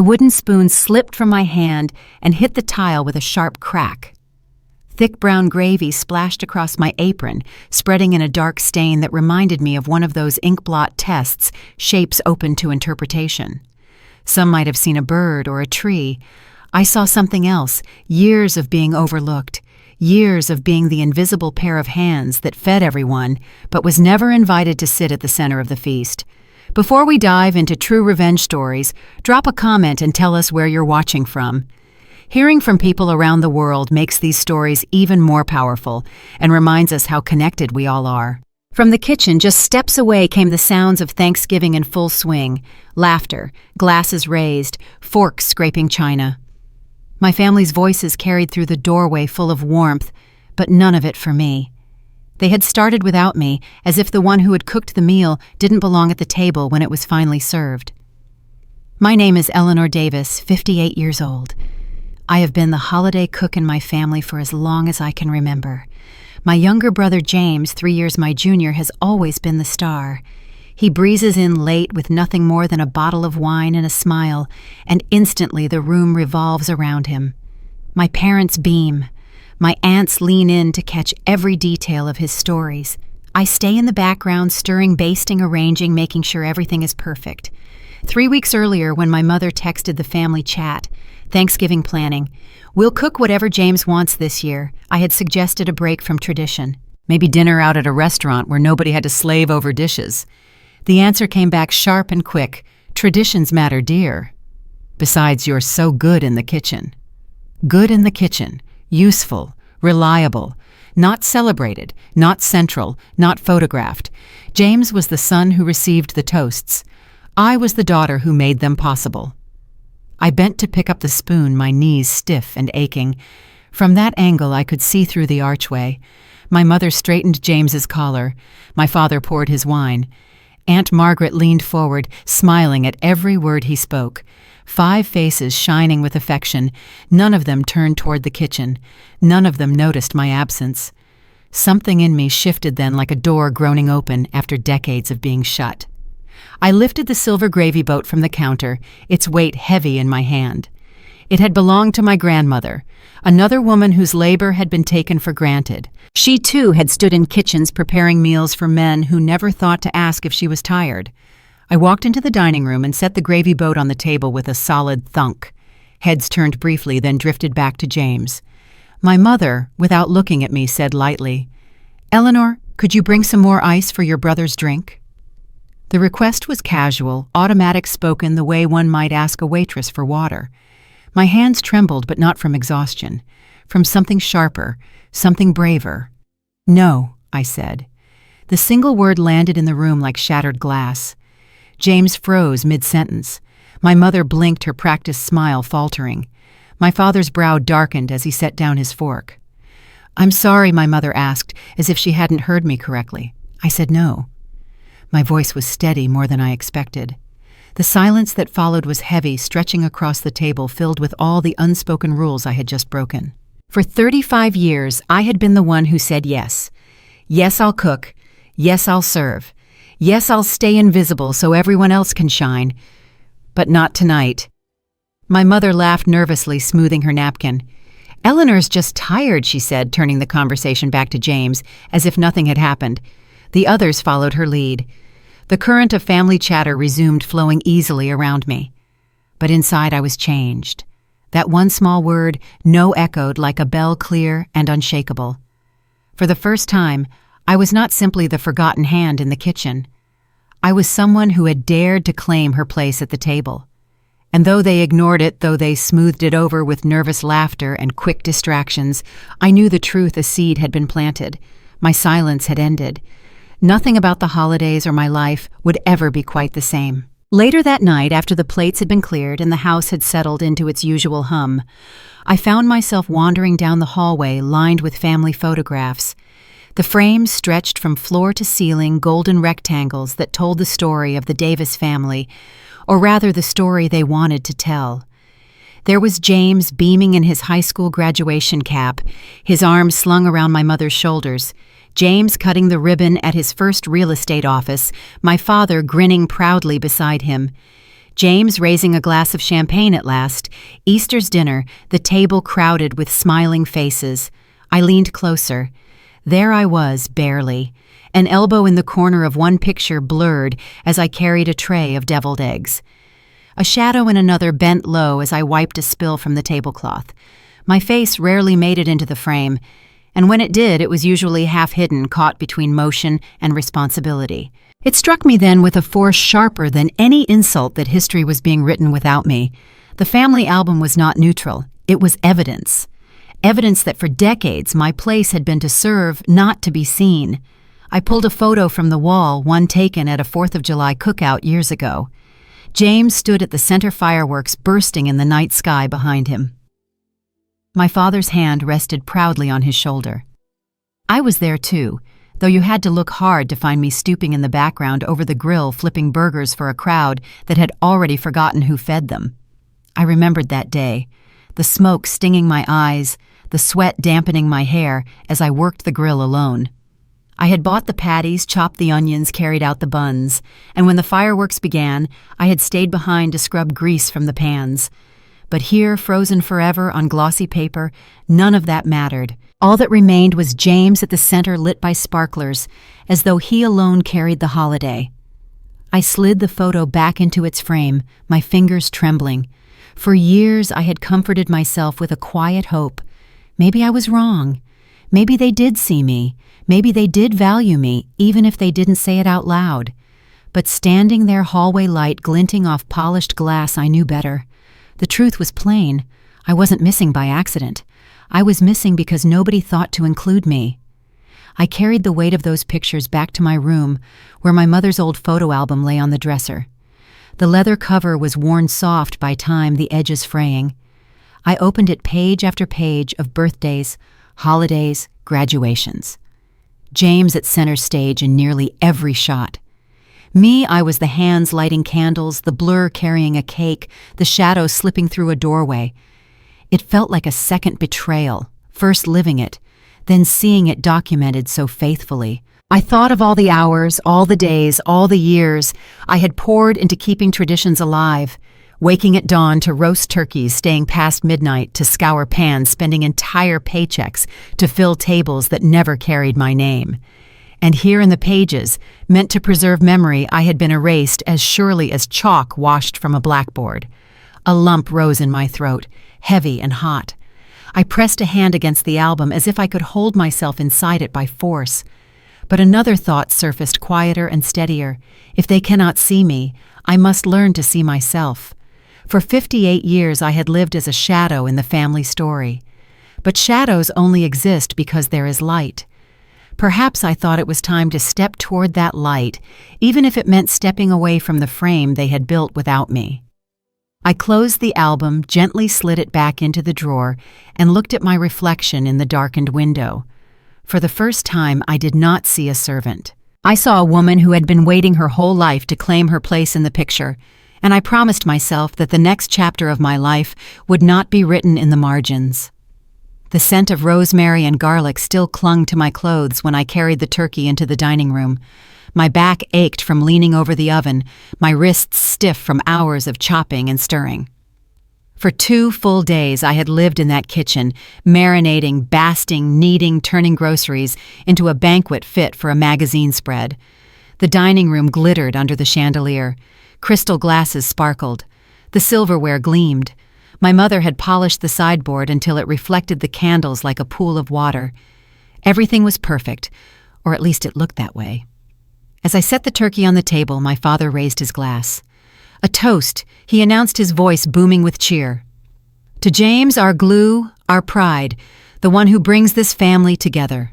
The wooden spoon slipped from my hand and hit the tile with a sharp crack. Thick brown gravy splashed across my apron, spreading in a dark stain that reminded me of one of those inkblot tests, shapes open to interpretation. Some might have seen a bird or a tree. I saw something else, years of being overlooked, years of being the invisible pair of hands that fed everyone, but was never invited to sit at the center of the feast. Before we dive into true revenge stories, drop a comment and tell us where you're watching from. Hearing from people around the world makes these stories even more powerful and reminds us how connected we all are. From the kitchen just steps away came the sounds of Thanksgiving in full swing, laughter, glasses raised, forks scraping china. My family's voices carried through the doorway full of warmth, but none of it for me. They had started without me, as if the one who had cooked the meal didn't belong at the table when it was finally served. My name is Eleanor Davis, 58 years old. I have been the holiday cook in my family for as long as I can remember. My younger brother James, 3 years my junior, has always been the star. He breezes in late with nothing more than a bottle of wine and a smile, and instantly the room revolves around him. My parents beam. My aunts lean in to catch every detail of his stories. I stay in the background, stirring, basting, arranging, making sure everything is perfect. 3 weeks earlier, when my mother texted the family chat, Thanksgiving planning, "We'll cook whatever James wants this year," I had suggested a break from tradition. Maybe dinner out at a restaurant where nobody had to slave over dishes. The answer came back sharp and quick: "Traditions matter, dear. Besides, you're so good in the kitchen." Good in the kitchen, useful, reliable, not celebrated, not central, not photographed. James was the son who received the toasts. I was the daughter who made them possible. I bent to pick up the spoon, my knees stiff and aching. From that angle, I could see through the archway. My mother straightened James's collar. My father poured his wine. Aunt Margaret leaned forward, smiling at every word he spoke. 5 faces shining with affection. None of them turned toward the kitchen. None of them noticed my absence. Something in me shifted then, like a door groaning open after decades of being shut. I lifted the silver gravy boat from the counter, its weight heavy in my hand. It had belonged to my grandmother, another woman whose labor had been taken for granted. She too had stood in kitchens preparing meals for men who never thought to ask if she was tired. I walked into the dining room and set the gravy boat on the table with a solid thunk. Heads turned briefly, then drifted back to James. My mother, without looking at me, said lightly, "Eleanor, could you bring some more ice for your brother's drink?" The request was casual, automatic, spoken the way one might ask a waitress for water. My hands trembled, but not from exhaustion, from something sharper, something braver. "No," I said. The single word landed in the room like shattered glass. James froze mid-sentence. My mother blinked, her practiced smile faltering. My father's brow darkened as he set down his fork. "I'm sorry," my mother asked, as if she hadn't heard me correctly. I said no. My voice was steady, more than I expected. The silence that followed was heavy, stretching across the table, filled with all the unspoken rules I had just broken. For 35 years, I had been the one who said yes. Yes, I'll cook. Yes, I'll serve. Yes, I'll stay invisible so everyone else can shine. But not tonight. My mother laughed nervously, smoothing her napkin. "Eleanor's just tired," she said, turning the conversation back to James, as if nothing had happened. The others followed her lead. The current of family chatter resumed, flowing easily around me. But inside I was changed. That one small word, "no," echoed like a bell, clear and unshakable. For the first time, I was not simply the forgotten hand in the kitchen. I was someone who had dared to claim her place at the table. And though they ignored it, though they smoothed it over with nervous laughter and quick distractions, I knew the truth: a seed had been planted. My silence had ended. Nothing about the holidays or my life would ever be quite the same. Later that night, after the plates had been cleared and the house had settled into its usual hum, I found myself wandering down the hallway lined with family photographs. The frames stretched from floor to ceiling, golden rectangles that told the story of the Davis family, or rather the story they wanted to tell. There was James beaming in his high school graduation cap, his arms slung around my mother's shoulders. James cutting the ribbon at his first real estate office, my father grinning proudly beside him. James raising a glass of champagne at last, Easter's dinner, the table crowded with smiling faces. I leaned closer. There I was, barely. An elbow in the corner of one picture blurred as I carried a tray of deviled eggs. A shadow in another bent low as I wiped a spill from the tablecloth. My face rarely made it into the frame, and when it did, it was usually half hidden, caught between motion and responsibility. It struck me then with a force sharper than any insult that history was being written without me. The family album was not neutral. It was evidence. Evidence that for decades my place had been to serve, not to be seen. I pulled a photo from the wall, one taken at a 4th of July cookout years ago. James stood at the center fireworks bursting in the night sky behind him. My father's hand rested proudly on his shoulder. I was there too, though you had to look hard to find me stooping in the background over the grill flipping burgers for a crowd that had already forgotten who fed them. I remembered that day, the smoke stinging my eyes, the sweat dampening my hair as I worked the grill alone. I had bought the patties, chopped the onions, carried out the buns, and when the fireworks began, I had stayed behind to scrub grease from the pans. But here, frozen forever on glossy paper, none of that mattered. All that remained was James at the center lit by sparklers, as though he alone carried the holiday. I slid the photo back into its frame, my fingers trembling. For years I had comforted myself with a quiet hope. Maybe I was wrong. Maybe they did see me. Maybe they did value me, even if they didn't say it out loud. But standing there, hallway light glinting off polished glass, I knew better. The truth was plain. I wasn't missing by accident. I was missing because nobody thought to include me. I carried the weight of those pictures back to my room, where my mother's old photo album lay on the dresser. The leather cover was worn soft by time, the edges fraying. I opened it page after page of birthdays, holidays, graduations. James at center stage in nearly every shot. Me, I was the hands lighting candles, the blur carrying a cake, the shadow slipping through a doorway. It felt like a second betrayal, first living it, then seeing it documented so faithfully. I thought of all the hours, all the days, all the years I had poured into keeping traditions alive, waking at dawn to roast turkeys, staying past midnight to scour pans, spending entire paychecks to fill tables that never carried my name. And here in the pages, meant to preserve memory, I had been erased as surely as chalk washed from a blackboard. A lump rose in my throat, heavy and hot. I pressed a hand against the album as if I could hold myself inside it by force. But another thought surfaced, quieter and steadier. If they cannot see me, I must learn to see myself. For 58 years I had lived as a shadow in the family story. But shadows only exist because there is light. Perhaps I thought it was time to step toward that light, even if it meant stepping away from the frame they had built without me. I closed the album, gently slid it back into the drawer, and looked at my reflection in the darkened window. For the first time, I did not see a servant. I saw a woman who had been waiting her whole life to claim her place in the picture, and I promised myself that the next chapter of my life would not be written in the margins. The scent of rosemary and garlic still clung to my clothes when I carried the turkey into the dining room. My back ached from leaning over the oven, my wrists stiff from hours of chopping and stirring. For 2 full days I had lived in that kitchen, marinating, basting, kneading, turning groceries into a banquet fit for a magazine spread. The dining room glittered under the chandelier. Crystal glasses sparkled. The silverware gleamed. My mother had polished the sideboard until it reflected the candles like a pool of water. Everything was perfect, or at least it looked that way. As I set the turkey on the table, my father raised his glass. A toast, he announced, his voice booming with cheer. To James, our glue, our pride, the one who brings this family together.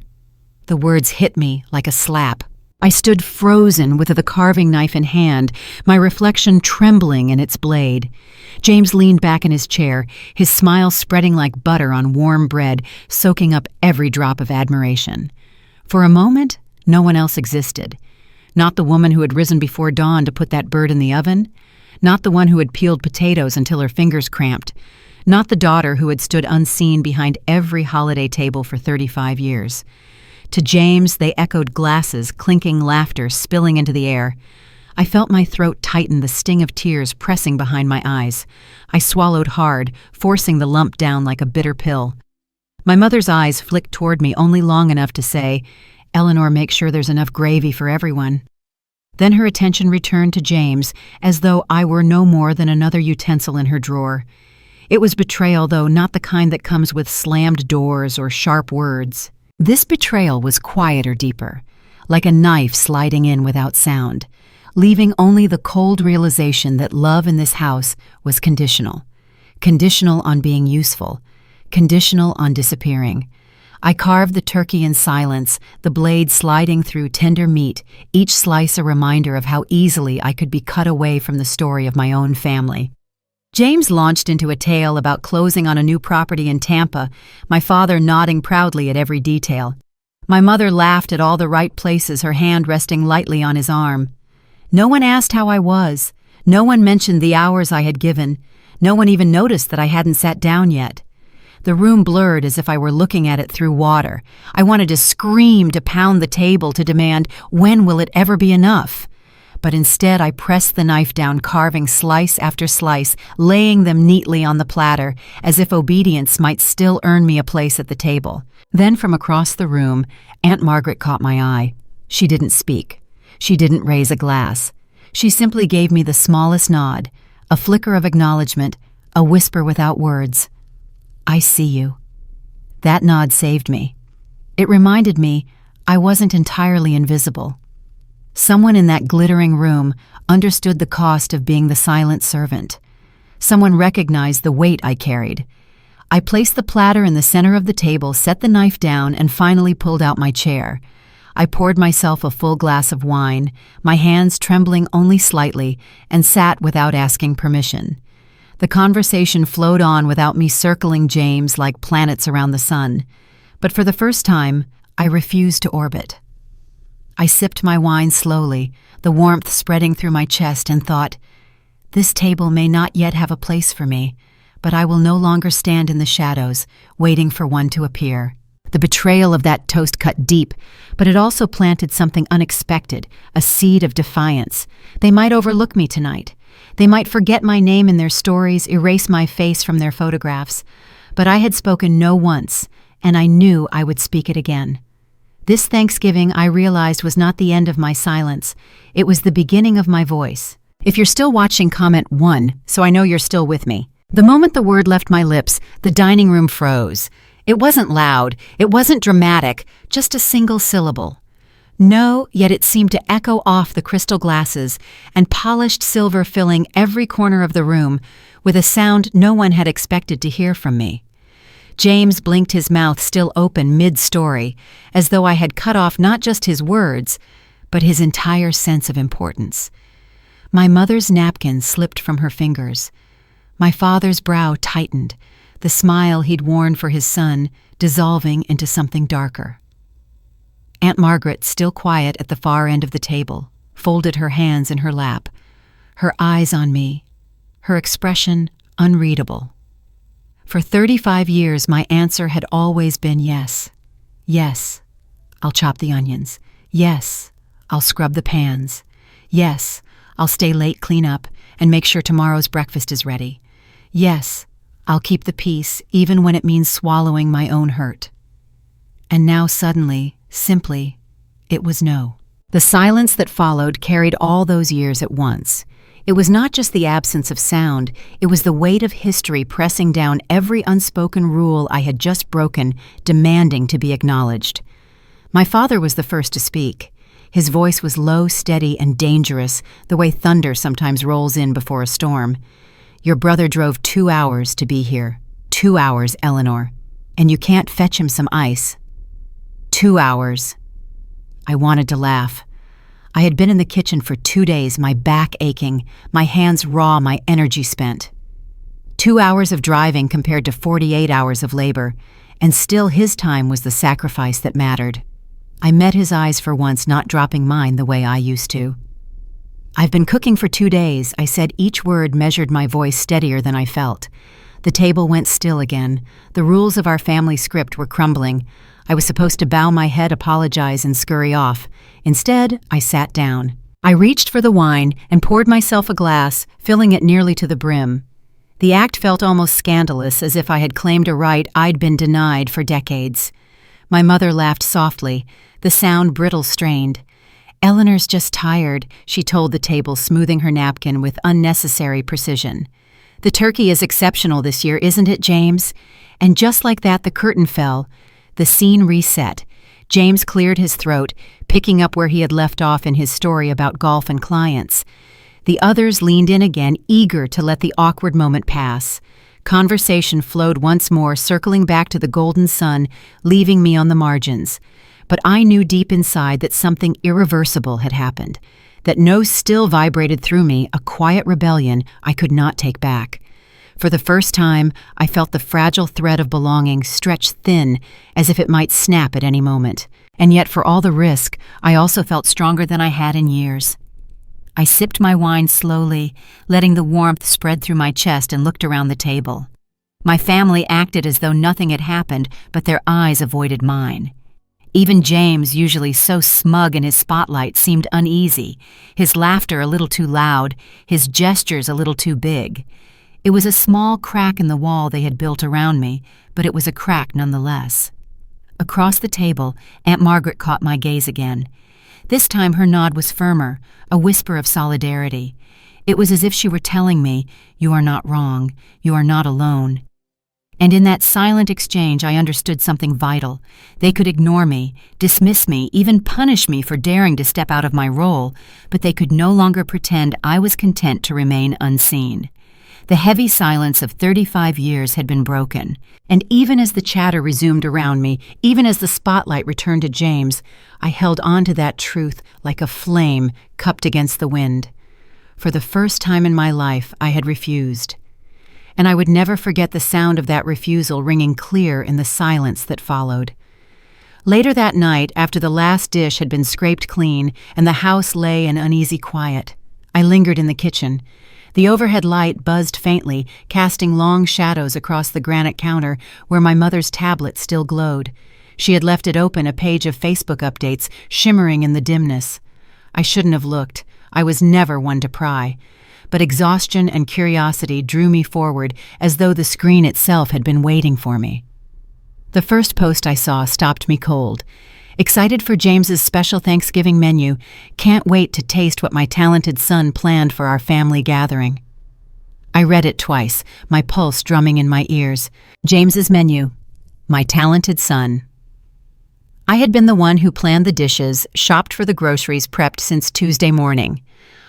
The words hit me like a slap. I stood frozen with the carving knife in hand, my reflection trembling in its blade. James leaned back in his chair, his smile spreading like butter on warm bread, soaking up every drop of admiration. For a moment, no one else existed. Not the woman who had risen before dawn to put that bird in the oven. Not the one who had peeled potatoes until her fingers cramped. Not the daughter who had stood unseen behind every holiday table for 35 years. To James, they echoed glasses, clinking laughter spilling into the air. I felt my throat tighten, the sting of tears pressing behind my eyes. I swallowed hard, forcing the lump down like a bitter pill. My mother's eyes flicked toward me only long enough to say, "Eleanor, make sure there's enough gravy for everyone." Then her attention returned to James, as though I were no more than another utensil in her drawer. It was betrayal, though not the kind that comes with slammed doors or sharp words. This betrayal was quieter, deeper, like a knife sliding in without sound, leaving only the cold realization that love in this house was conditional. Conditional on being useful, conditional on disappearing. I carved the turkey in silence, the blade sliding through tender meat, each slice a reminder of how easily I could be cut away from the story of my own family. James launched into a tale about closing on a new property in Tampa, my father nodding proudly at every detail. My mother laughed at all the right places, her hand resting lightly on his arm. No one asked how I was. No one mentioned the hours I had given. No one even noticed that I hadn't sat down yet. The room blurred as if I were looking at it through water. I wanted to scream, to pound the table, to demand, when will it ever be enough? But instead I pressed the knife down, carving slice after slice, laying them neatly on the platter, as if obedience might still earn me a place at the table. Then from across the room, Aunt Margaret caught my eye. She didn't speak. She didn't raise a glass. She simply gave me the smallest nod, a flicker of acknowledgement, a whisper without words. "I see you." That nod saved me. It reminded me I wasn't entirely invisible. Someone in that glittering room understood the cost of being the silent servant. Someone recognized the weight I carried. I placed the platter in the center of the table, set the knife down, and finally pulled out my chair. I poured myself a full glass of wine, my hands trembling only slightly, and sat without asking permission. The conversation flowed on without me circling James like planets around the sun. But for the first time, I refused to orbit. I sipped my wine slowly, the warmth spreading through my chest, and thought, this table may not yet have a place for me, but I will no longer stand in the shadows, waiting for one to appear. The betrayal of that toast cut deep, but it also planted something unexpected, a seed of defiance. They might overlook me tonight. They might forget my name in their stories, erase my face from their photographs. But I had spoken no once, and I knew I would speak it again. This Thanksgiving, I realized, was not the end of my silence. It was the beginning of my voice. If you're still watching, comment 1, so I know you're still with me. The moment the word left my lips, the dining room froze. It wasn't loud, it wasn't dramatic, just a single syllable. No, yet it seemed to echo off the crystal glasses and polished silver filling every corner of the room with a sound no one had expected to hear from me. James blinked, his mouth still open mid-story, as though I had cut off not just his words, but his entire sense of importance. My mother's napkin slipped from her fingers. My father's brow tightened, the smile he'd worn for his son dissolving into something darker. Aunt Margaret, still quiet at the far end of the table, folded her hands in her lap, her eyes on me, her expression unreadable. For 35 years, my answer had always been yes. Yes, I'll chop the onions. Yes, I'll scrub the pans. Yes, I'll stay late, clean up, and make sure tomorrow's breakfast is ready. Yes, I'll keep the peace, even when it means swallowing my own hurt. And now suddenly, simply, it was no. The silence that followed carried all those years at once. It was not just the absence of sound, it was the weight of history pressing down every unspoken rule I had just broken, demanding to be acknowledged. My father was the first to speak. His voice was low, steady, and dangerous, the way thunder sometimes rolls in before a storm. Your brother drove 2 hours to be here. 2 hours, Eleanor. And you can't fetch him some ice. 2 hours. I wanted to laugh. I had been in the kitchen for 2 days, my back aching, my hands raw, my energy spent. 2 hours of driving compared to 48 hours of labor, and still his time was the sacrifice that mattered. I met his eyes for once, not dropping mine the way I used to. I've been cooking for 2 days, I said, each word measured my voice steadier than I felt. The table went still again. The rules of our family script were crumbling. I was supposed to bow my head, apologize, and scurry off. Instead, I sat down. I reached for the wine and poured myself a glass, filling it nearly to the brim. The act felt almost scandalous, as if I had claimed a right I'd been denied for decades. My mother laughed softly, the sound brittle strained. "Eleanor's just tired," she told the table, smoothing her napkin with unnecessary precision. "The turkey is exceptional this year, isn't it, James?" And just like that, the curtain fell. The scene reset. James cleared his throat, picking up where he had left off in his story about golf and clients. The others leaned in again, eager to let the awkward moment pass. Conversation flowed once more, circling back to the golden sun, leaving me on the margins. But I knew deep inside that something irreversible had happened, that no still vibrated through me, a quiet rebellion I could not take back. For the first time, I felt the fragile thread of belonging stretch thin, as if it might snap at any moment. And yet, for all the risk, I also felt stronger than I had in years. I sipped my wine slowly, letting the warmth spread through my chest, and looked around the table. My family acted as though nothing had happened, but their eyes avoided mine. Even James, usually so smug in his spotlight, seemed uneasy, his laughter a little too loud, his gestures a little too big. It was a small crack in the wall they had built around me, but it was a crack nonetheless. Across the table, Aunt Margaret caught my gaze again. This time her nod was firmer, a whisper of solidarity. It was as if she were telling me, "You are not wrong, you are not alone." And in that silent exchange I understood something vital. They could ignore me, dismiss me, even punish me for daring to step out of my role, but they could no longer pretend I was content to remain unseen. The heavy silence of 35 years had been broken, and even as the chatter resumed around me, even as the spotlight returned to James, I held on to that truth like a flame cupped against the wind. For the first time in my life, I had refused. And I would never forget the sound of that refusal ringing clear in the silence that followed. Later that night, after the last dish had been scraped clean and the house lay in uneasy quiet, I lingered in the kitchen. The overhead light buzzed faintly, casting long shadows across the granite counter where my mother's tablet still glowed. She had left it open, a page of Facebook updates shimmering in the dimness. I shouldn't have looked. I was never one to pry. But exhaustion and curiosity drew me forward, as though the screen itself had been waiting for me. The first post I saw stopped me cold. Excited for James's special Thanksgiving menu, can't wait to taste what my talented son planned for our family gathering. I read it twice, my pulse drumming in my ears. James's menu. My talented son. I had been the one who planned the dishes, shopped for the groceries, prepped since Tuesday morning.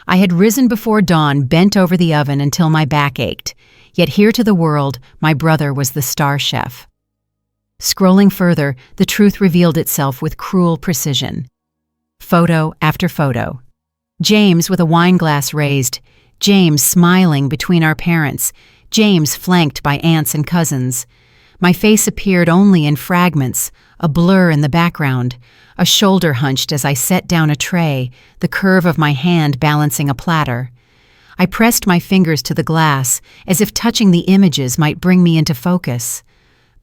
I had risen before dawn, bent over the oven until my back ached. Yet here to the world, my brother was the star chef. Scrolling further, the truth revealed itself with cruel precision. Photo after photo. James with a wine glass raised. James smiling between our parents. James flanked by aunts and cousins. My face appeared only in fragments, a blur in the background. A shoulder hunched as I set down a tray, the curve of my hand balancing a platter. I pressed my fingers to the glass, as if touching the images might bring me into focus.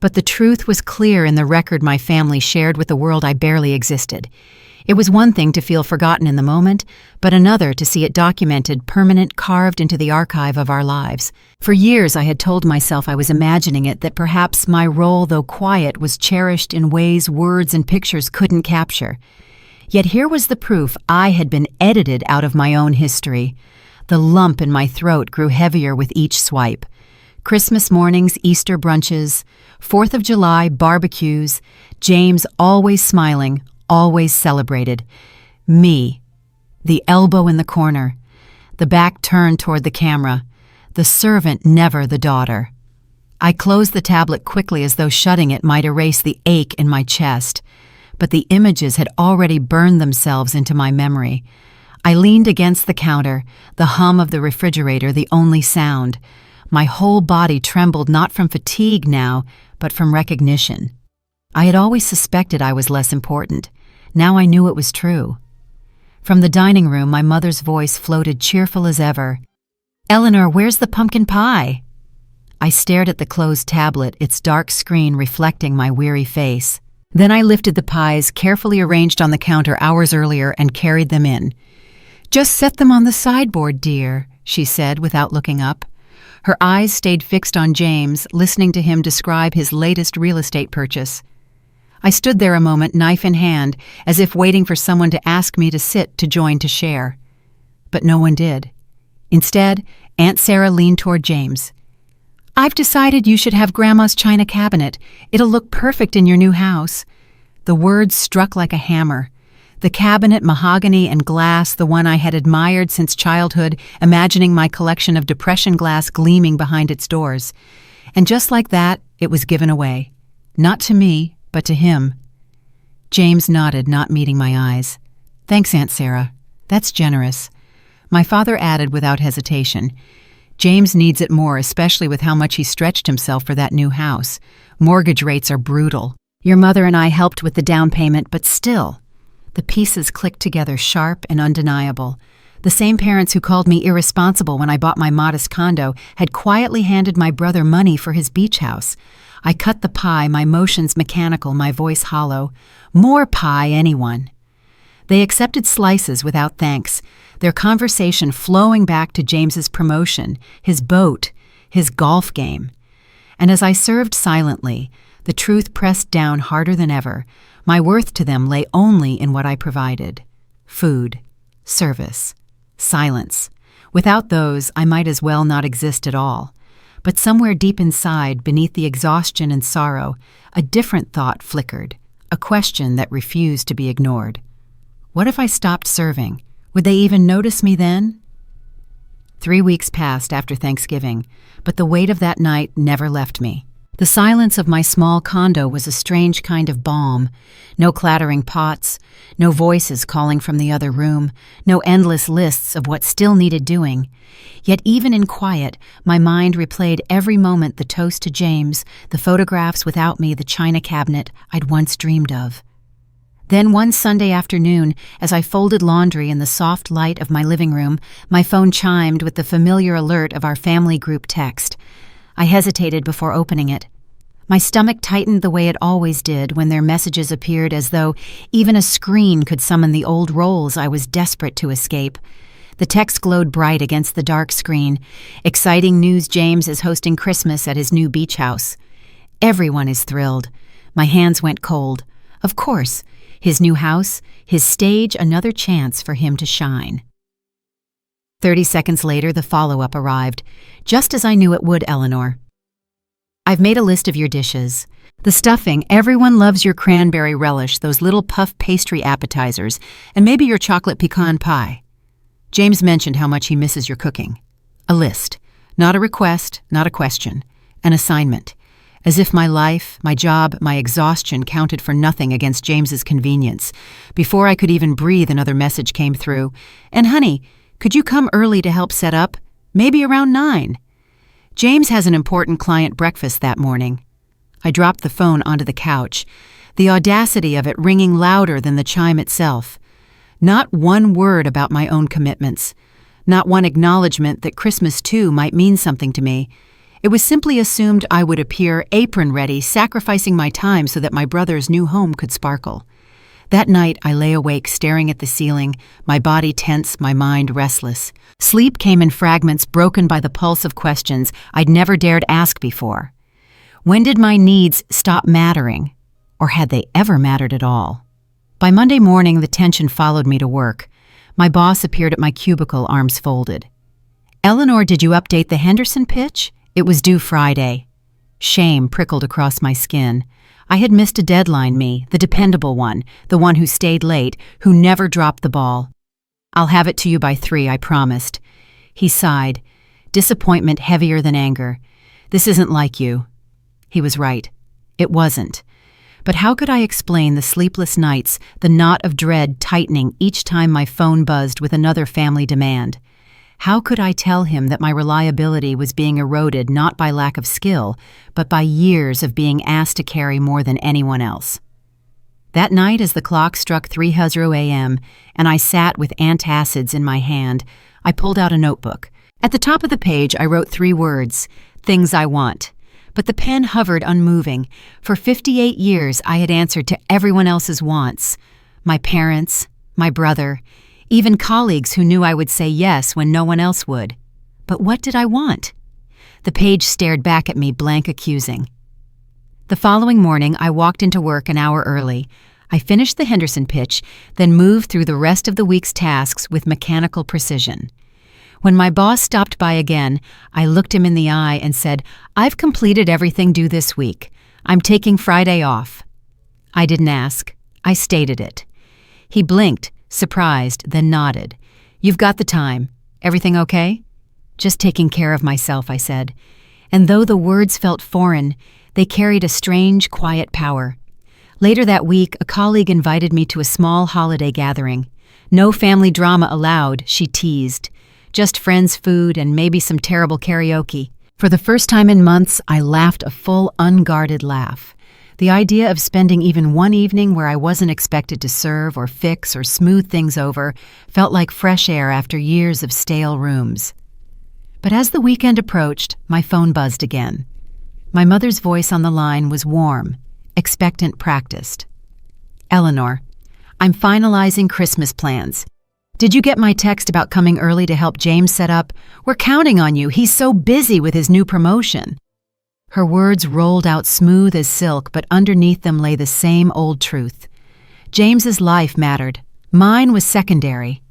But the truth was clear in the record my family shared with the world I barely existed. It was one thing to feel forgotten in the moment, but another to see it documented, permanent, carved into the archive of our lives. For years I had told myself I was imagining it, that perhaps my role, though quiet, was cherished in ways words and pictures couldn't capture. Yet here was the proof I had been edited out of my own history. The lump in my throat grew heavier with each swipe. Christmas mornings, Easter brunches, 4th of July barbecues, James always smiling, always celebrated. Me, the elbow in the corner, the back turned toward the camera, the servant, never the daughter. I closed the tablet quickly, as though shutting it might erase the ache in my chest, but the images had already burned themselves into my memory. I leaned against the counter, the hum of the refrigerator the only sound. My whole body trembled, not from fatigue now, but from recognition. I had always suspected I was less important. Now I knew it was true. From the dining room, my mother's voice floated cheerful as ever. "Eleanor, where's the pumpkin pie?" I stared at the closed tablet, its dark screen reflecting my weary face. Then I lifted the pies, carefully arranged on the counter hours earlier, and carried them in. "Just set them on the sideboard, dear," she said without looking up. Her eyes stayed fixed on James, listening to him describe his latest real estate purchase. I stood there a moment, knife in hand, as if waiting for someone to ask me to sit, to join, to share. But no one did. Instead, Aunt Sarah leaned toward James. "I've decided you should have Grandma's china cabinet. It'll look perfect in your new house." The words struck like a hammer. The cabinet, mahogany and glass, the one I had admired since childhood, imagining my collection of depression glass gleaming behind its doors. And just like that, it was given away. Not to me, but to him. James nodded, not meeting my eyes. "Thanks, Aunt Sarah. That's generous." My father added without hesitation, "James needs it more, especially with how much he stretched himself for that new house. Mortgage rates are brutal. Your mother and I helped with the down payment, but still." The pieces clicked together, sharp and undeniable. The same parents who called me irresponsible when I bought my modest condo had quietly handed my brother money for his beach house. I cut the pie, my motions mechanical, my voice hollow. More pie, anyone. They accepted slices without thanks, their conversation flowing back to James's promotion, his boat, his golf game. And as I served silently, the truth pressed down harder than ever. My worth to them lay only in what I provided. Food, service, silence. Without those, I might as well not exist at all. But somewhere deep inside, beneath the exhaustion and sorrow, a different thought flickered, a question that refused to be ignored. What if I stopped serving? Would they even notice me then? 3 weeks passed after Thanksgiving, but the weight of that night never left me. The silence of my small condo was a strange kind of balm. No clattering pots, no voices calling from the other room, no endless lists of what still needed doing. Yet even in quiet, my mind replayed every moment, the toast to James, the photographs without me, the china cabinet I'd once dreamed of. Then one Sunday afternoon, as I folded laundry in the soft light of my living room, my phone chimed with the familiar alert of our family group text. I hesitated before opening it. My stomach tightened the way it always did when their messages appeared, as though even a screen could summon the old roles I was desperate to escape. The text glowed bright against the dark screen. "Exciting news, James is hosting Christmas at his new beach house." Everyone is thrilled. My hands went cold. Of course, his new house, his stage, another chance for him to shine. 30 seconds later, the follow-up arrived. "Just as I knew it would, Eleanor. I've made a list of your dishes. The stuffing, everyone loves your cranberry relish, those little puff pastry appetizers, and maybe your chocolate pecan pie. James mentioned how much he misses your cooking. A list. Not a request, not a question. An assignment. As if my life, my job, my exhaustion counted for nothing against James's convenience. Before I could even breathe, another message came through. "And honey, could you come early to help set up? Maybe around 9. James has an important client breakfast that morning." I dropped the phone onto the couch, the audacity of it ringing louder than the chime itself. Not one word about my own commitments. Not one acknowledgement that Christmas, too, might mean something to me. It was simply assumed I would appear apron-ready, sacrificing my time so that my brother's new home could sparkle. That night, I lay awake, staring at the ceiling, my body tense, my mind restless. Sleep came in fragments, broken by the pulse of questions I'd never dared ask before. When did my needs stop mattering? Or had they ever mattered at all? By Monday morning, the tension followed me to work. My boss appeared at my cubicle, arms folded. "Eleanor, did you update the Henderson pitch? It was due Friday." Shame prickled across my skin. I had missed a deadline, me, the dependable one, the one who stayed late, who never dropped the ball. "I'll have it to you by 3, I promised." He sighed, disappointment heavier than anger. "This isn't like you." He was right. It wasn't. But how could I explain the sleepless nights, the knot of dread tightening each time my phone buzzed with another family demand? How could I tell him that my reliability was being eroded not by lack of skill, but by years of being asked to carry more than anyone else? That night, as the clock struck 3:00 a.m., and I sat with antacids in my hand, I pulled out a notebook. At the top of the page, I wrote 3 words, "Things I want." But the pen hovered unmoving. For 58 years, I had answered to everyone else's wants. My parents, my brother, even colleagues who knew I would say yes when no one else would. But what did I want? The page stared back at me, blank accusing. The following morning, I walked into work an hour early. I finished the Henderson pitch, then moved through the rest of the week's tasks with mechanical precision. When my boss stopped by again, I looked him in the eye and said, "I've completed everything due this week. I'm taking Friday off." I didn't ask. I stated it. He blinked, surprised, then nodded. "You've got the time. Everything okay?" "Just taking care of myself," I said. And though the words felt foreign, they carried a strange, quiet power. Later that week, a colleague invited me to a small holiday gathering. No family drama allowed, she teased. Just friends' food and maybe some terrible karaoke. For the first time in months, I laughed a full, unguarded laugh. The idea of spending even one evening where I wasn't expected to serve or fix or smooth things over felt like fresh air after years of stale rooms. But as the weekend approached, my phone buzzed again. My mother's voice on the line was warm, expectant, practiced. "Eleanor, I'm finalizing Christmas plans. Did you get my text about coming early to help James set up? We're counting on you. He's so busy with his new promotion." Her words rolled out smooth as silk, but underneath them lay the same old truth. James's life mattered. Mine was secondary.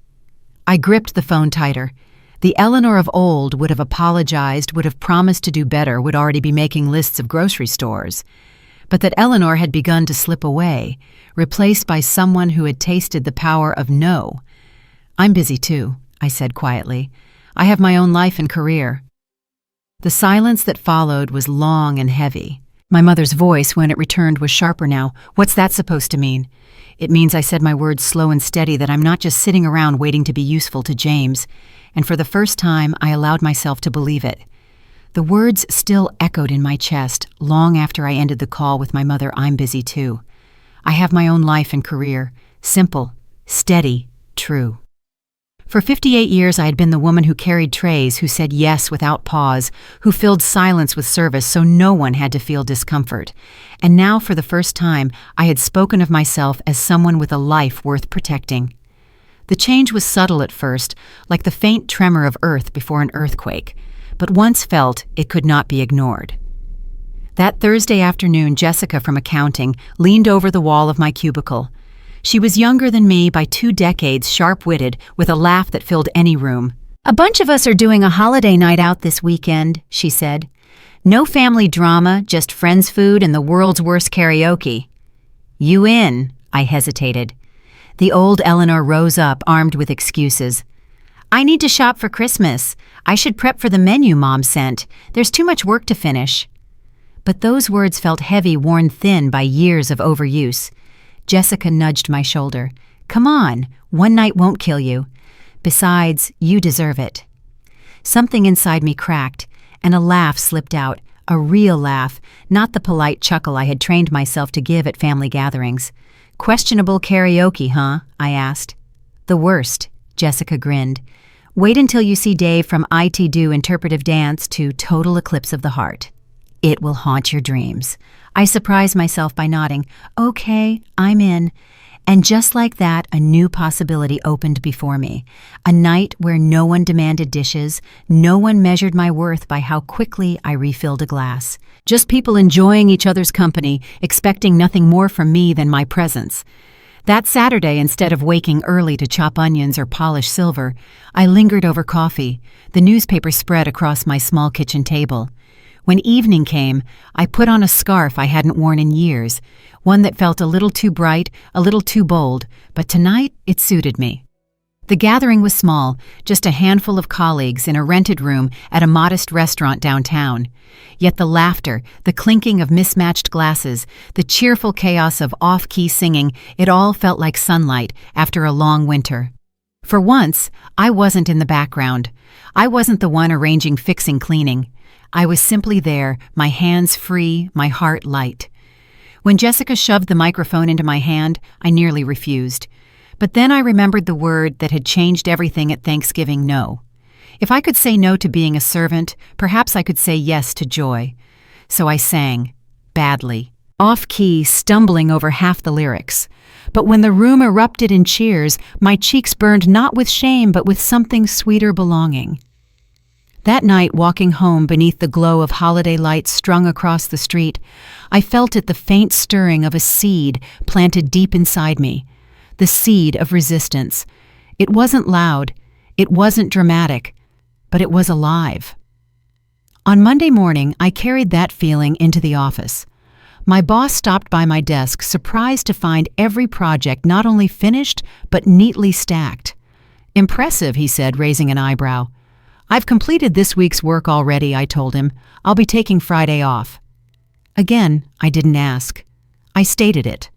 I gripped the phone tighter. The Eleanor of old would have apologized, would have promised to do better, would already be making lists of grocery stores. But that Eleanor had begun to slip away, replaced by someone who had tasted the power of no. "I'm busy too," I said quietly. "I have my own life and career." The silence that followed was long and heavy. My mother's voice, when it returned, was sharper now. "What's that supposed to mean?" "It means," I said my words slow and steady, "that I'm not just sitting around waiting to be useful to James." And for the first time, I allowed myself to believe it. The words still echoed in my chest long after I ended the call with my mother. "I'm busy too. I have my own life and career. Simple, steady, true." For 58 years, I had been the woman who carried trays, who said yes without pause, who filled silence with service so no one had to feel discomfort. And now, for the first time, I had spoken of myself as someone with a life worth protecting. The change was subtle at first, like the faint tremor of earth before an earthquake, but once felt, it could not be ignored. That Thursday afternoon, Jessica from accounting leaned over the wall of my cubicle. She was younger than me by 2 decades, sharp-witted, with a laugh that filled any room. "A bunch of us are doing a holiday night out this weekend," she said. "No family drama, just friends' food and the world's worst karaoke." "You in?" I hesitated. The old Eleanor rose up, armed with excuses. "I need to shop for Christmas. I should prep for the menu Mom sent. There's too much work to finish." But those words felt heavy, worn thin by years of overuse. Jessica nudged my shoulder. "Come on, one night won't kill you. Besides, you deserve it." Something inside me cracked, and a laugh slipped out, a real laugh, not the polite chuckle I had trained myself to give at family gatherings. "Questionable karaoke, huh?" I asked. "The worst," Jessica grinned. "Wait until you see Dave from IT Do Interpretive Dance to Total Eclipse of the Heart. It will haunt your dreams." I surprised myself by nodding. "Okay, I'm in." And just like that, a new possibility opened before me. A night where no one demanded dishes, no one measured my worth by how quickly I refilled a glass. Just people enjoying each other's company, expecting nothing more from me than my presence. That Saturday, instead of waking early to chop onions or polish silver, I lingered over coffee, the newspaper spread across my small kitchen table. When evening came, I put on a scarf I hadn't worn in years, one that felt a little too bright, a little too bold, but tonight it suited me. The gathering was small, just a handful of colleagues in a rented room at a modest restaurant downtown. Yet the laughter, the clinking of mismatched glasses, the cheerful chaos of off-key singing, it all felt like sunlight after a long winter. For once, I wasn't in the background. I wasn't the one arranging, fixing, cleaning. I was simply there, my hands free, my heart light. When Jessica shoved the microphone into my hand, I nearly refused. But then I remembered the word that had changed everything at Thanksgiving: no. If I could say no to being a servant, perhaps I could say yes to joy. So I sang, badly, off-key, stumbling over half the lyrics. But when the room erupted in cheers, my cheeks burned not with shame but with something sweeter belonging. That night, walking home beneath the glow of holiday lights strung across the street, I felt it, the faint stirring of a seed planted deep inside me, the seed of resistance. It wasn't loud, it wasn't dramatic, but it was alive. On Monday morning, I carried that feeling into the office. My boss stopped by my desk, surprised to find every project not only finished, but neatly stacked. "Impressive," he said, raising an eyebrow. "I've completed this week's work already," I told him. "I'll be taking Friday off." Again, I didn't ask. I stated it.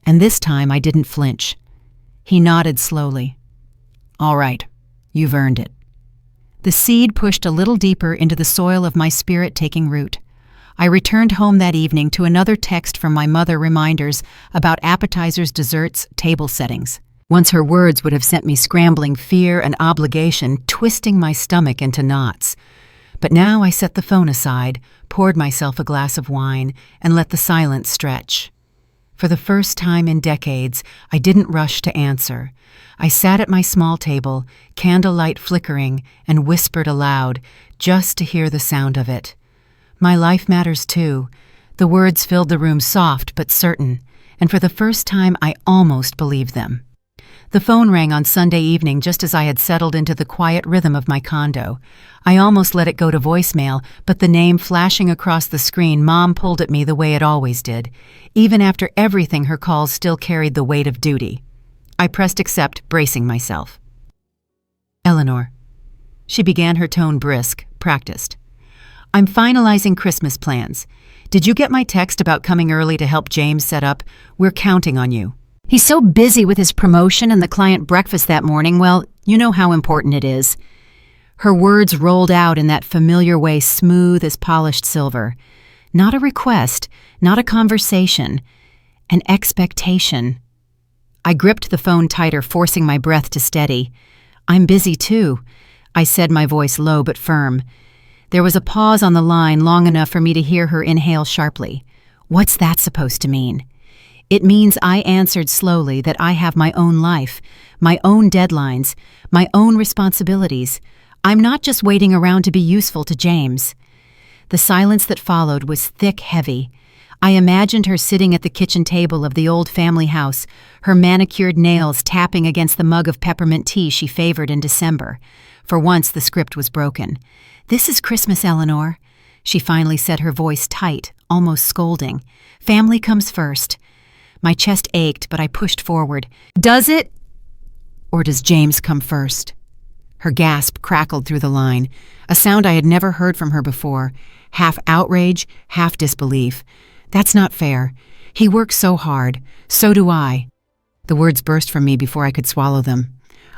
And this time I didn't flinch. He nodded slowly. "All right, you've earned it." The seed pushed a little deeper into the soil of my spirit, taking root. I returned home that evening to another text from my mother, reminders about appetizers, desserts, table settings. Once her words would have sent me scrambling, fear and obligation twisting my stomach into knots. But now I set the phone aside, poured myself a glass of wine, and let the silence stretch. For the first time in decades, I didn't rush to answer. I sat at my small table, candlelight flickering, and whispered aloud, just to hear the sound of it. "My life matters too." The words filled the room, soft but certain, and for the first time I almost believed them. The phone rang on Sunday evening just as I had settled into the quiet rhythm of my condo. I almost let it go to voicemail, but the name flashing across the screen, Mom pulled at me the way it always did. Even after everything, her calls still carried the weight of duty. I pressed accept, bracing myself. "Eleanor." She began, her tone brisk, practiced. "I'm finalizing Christmas plans. Did you get my text about coming early to help James set up? We're counting on you. He's so busy with his promotion and the client breakfast that morning. Well, you know how important it is." Her words rolled out in that familiar way, smooth as polished silver. Not a request, not a conversation, an expectation. I gripped the phone tighter, forcing my breath to steady. "I'm busy too," I said, my voice low but firm. There was a pause on the line, long enough for me to hear her inhale sharply. "What's that supposed to mean?" "It means," I answered slowly, "that I have my own life, my own deadlines, my own responsibilities. I'm not just waiting around to be useful to James." The silence that followed was thick, heavy. I imagined her sitting at the kitchen table of the old family house, her manicured nails tapping against the mug of peppermint tea she favored in December. For once the script was broken. "This is Christmas, Eleanor," she finally said, her voice tight, almost scolding. "Family comes first." My chest ached, but I pushed forward. "Does it? Or does James come first?" Her gasp crackled through the line, a sound I had never heard from her before, half outrage, half disbelief. "That's not fair. He works so hard. So do I." The words burst from me before I could swallow them.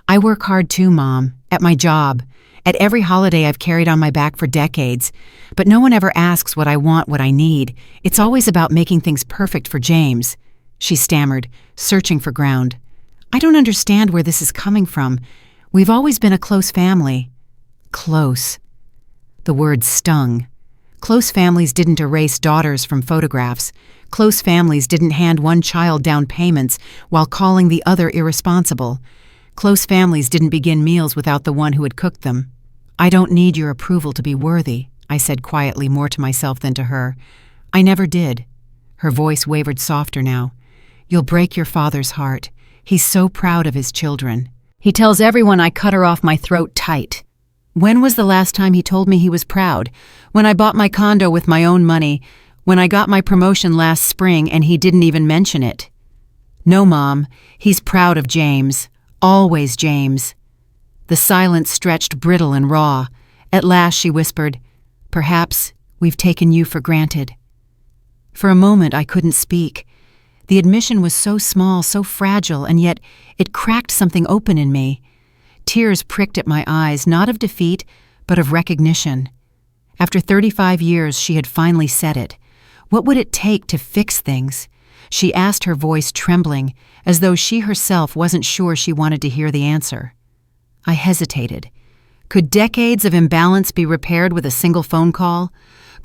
"I work hard too, Mom, at my job, at every holiday I've carried on my back for decades. But no one ever asks what I want, what I need. It's always about making things perfect for James." She stammered, searching for ground. "I don't understand where this is coming from. We've always been a close family." Close. The word stung. Close families didn't erase daughters from photographs. Close families didn't hand one child down payments while calling the other irresponsible. Close families didn't begin meals without the one who had cooked them. "I don't need your approval to be worthy," I said quietly, more to myself than to her. "I never did." Her voice wavered softer now. "You'll break your father's heart. He's so proud of his children. He tells everyone I cut her off my throat tight." When was the last time he told me he was proud? When I bought my condo with my own money, when I got my promotion last spring and he didn't even mention it. "No, Mom, he's proud of James. Always James." The silence stretched brittle and raw. At last she whispered, "Perhaps we've taken you for granted." For a moment I couldn't speak. The admission was so small, so fragile, and yet it cracked something open in me. Tears pricked at my eyes, not of defeat, but of recognition. After 35 years, she had finally said it. What would it take to fix things? She asked, her voice trembling, as though she herself wasn't sure she wanted to hear the answer. I hesitated. Could decades of imbalance be repaired with a single phone call?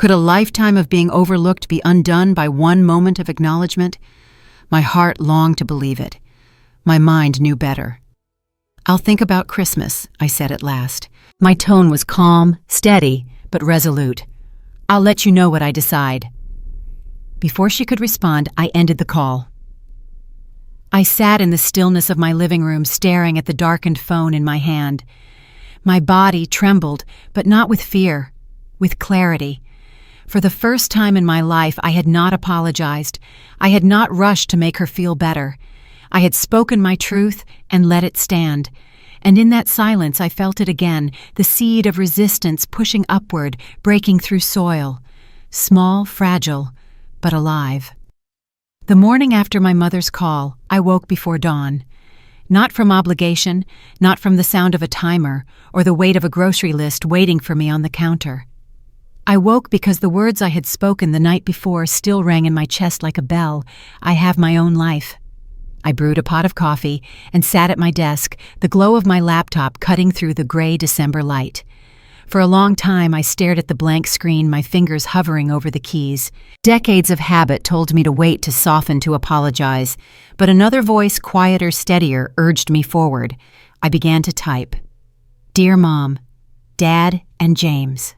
Could a lifetime of being overlooked be undone by one moment of acknowledgement? My heart longed to believe it. My mind knew better. "I'll think about Christmas," I said at last. My tone was calm, steady, but resolute. "I'll let you know what I decide." Before she could respond, I ended the call. I sat in the stillness of my living room, staring at the darkened phone in my hand. My body trembled, but not with fear, with clarity. For the first time in my life, I had not apologized. I had not rushed to make her feel better. I had spoken my truth and let it stand. And in that silence, I felt it again, the seed of resistance pushing upward, breaking through soil. Small, fragile, but alive. The morning after my mother's call, I woke before dawn. Not from obligation, not from the sound of a timer, or the weight of a grocery list waiting for me on the counter. I woke because the words I had spoken the night before still rang in my chest like a bell. I have my own life. I brewed a pot of coffee and sat at my desk, the glow of my laptop cutting through the gray December light. For a long time, I stared at the blank screen, my fingers hovering over the keys. Decades of habit told me to wait, to soften, to apologize. But another voice, quieter, steadier, urged me forward. I began to type. "Dear Mom, Dad, and James."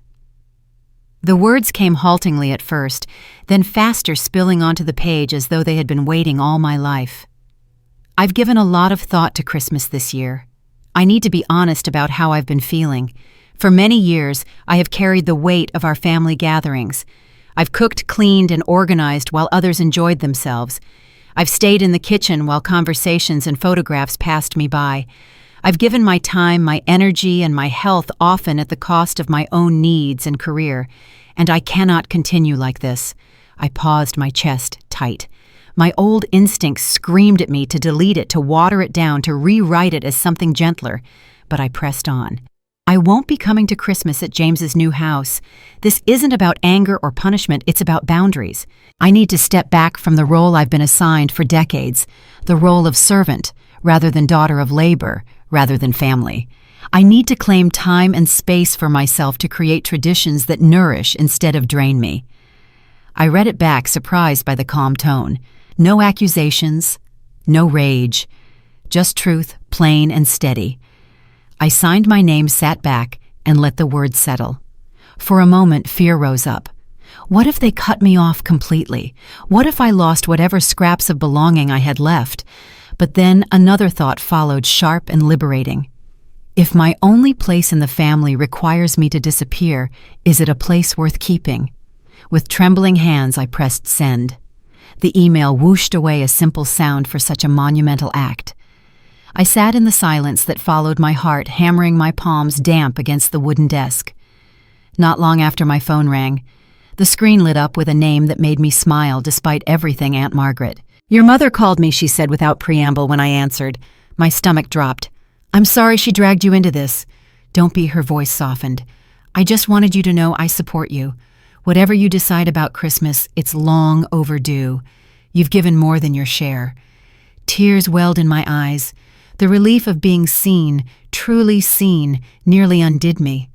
The words came haltingly at first, then faster, spilling onto the page as though they had been waiting all my life. I've given a lot of thought to Christmas this year. I need to be honest about how I've been feeling. For many years, I have carried the weight of our family gatherings. I've cooked, cleaned, and organized while others enjoyed themselves. I've stayed in the kitchen while conversations and photographs passed me by. I've given my time, my energy, and my health, often at the cost of my own needs and career. And I cannot continue like this. I paused, my chest tight. My old instincts screamed at me to delete it, to water it down, to rewrite it as something gentler. But I pressed on. I won't be coming to Christmas at James's new house. This isn't about anger or punishment, it's about boundaries. I need to step back from the role I've been assigned for decades, the role of servant, rather than daughter of labor, rather than family. I need to claim time and space for myself to create traditions that nourish instead of drain me. I read it back, surprised by the calm tone. No accusations, no rage, just truth, plain and steady. I signed my name, sat back, and let the words settle. For a moment, fear rose up. What if they cut me off completely? What if I lost whatever scraps of belonging I had left? But then another thought followed, sharp and liberating. If my only place in the family requires me to disappear, is it a place worth keeping? With trembling hands, I pressed send. The email whooshed away, a simple sound for such a monumental act. I sat in the silence that followed, my heart hammering my palms damp against the wooden desk. Not long after my phone rang, the screen lit up with a name that made me smile despite everything, Aunt Margaret. "Your mother called me," she said without preamble when I answered. My stomach dropped. "I'm sorry she dragged you into this." "Don't be," her voice softened. "I just wanted you to know I support you. Whatever you decide about Christmas, it's long overdue. You've given more than your share." Tears welled in my eyes. The relief of being seen, truly seen, nearly undid me.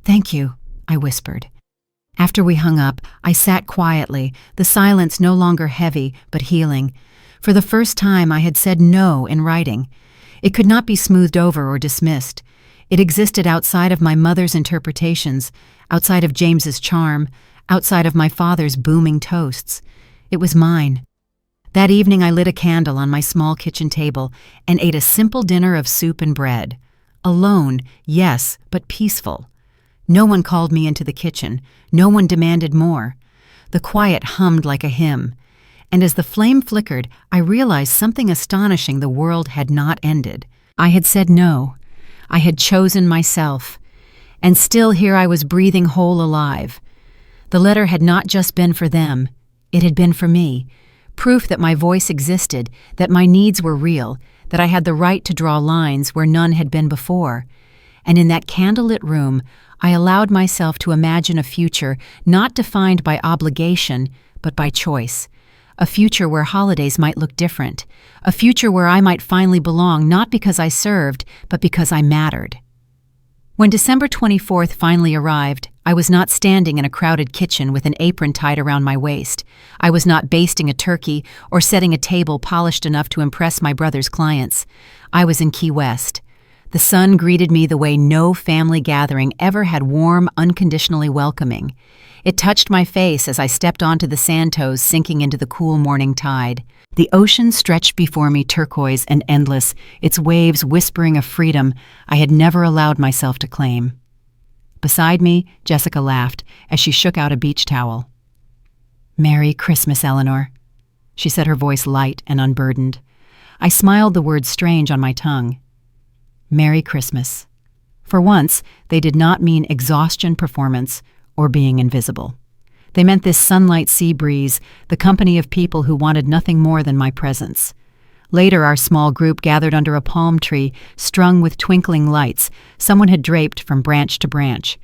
"Thank you," I whispered. After we hung up, I sat quietly, the silence no longer heavy, but healing. For the first time, I had said no in writing. It could not be smoothed over or dismissed. It existed outside of my mother's interpretations, outside of James's charm, outside of my father's booming toasts. It was mine. That evening I lit a candle on my small kitchen table and ate a simple dinner of soup and bread. Alone, yes, but peaceful. No one called me into the kitchen. No one demanded more. The quiet hummed like a hymn. And as the flame flickered, I realized something astonishing: the world had not ended. I had said no. I had chosen myself. And still here I was, breathing whole, alive. The letter had not just been for them. It had been for me. Proof that my voice existed, that my needs were real, that I had the right to draw lines where none had been before. And in that candlelit room, I allowed myself to imagine a future not defined by obligation, but by choice. A future where holidays might look different. A future where I might finally belong, not because I served, but because I mattered. When December 24th finally arrived, I was not standing in a crowded kitchen with an apron tied around my waist. I was not basting a turkey or setting a table polished enough to impress my brother's clients. I was in Key West. The sun greeted me the way no family gathering ever had, warm, unconditionally welcoming. It touched my face as I stepped onto the sand toes sinking into the cool morning tide. The ocean stretched before me, turquoise and endless, its waves whispering a freedom I had never allowed myself to claim. Beside me, Jessica laughed as she shook out a beach towel. "Merry Christmas, Eleanor," she said, her voice light and unburdened. I smiled, the words strange on my tongue. Merry Christmas. For once, they did not mean exhaustion, performance, or being invisible. They meant this sunlight sea breeze, the company of people who wanted nothing more than my presence. Later, our small group gathered under a palm tree, strung with twinkling lights someone had draped from branch to branch.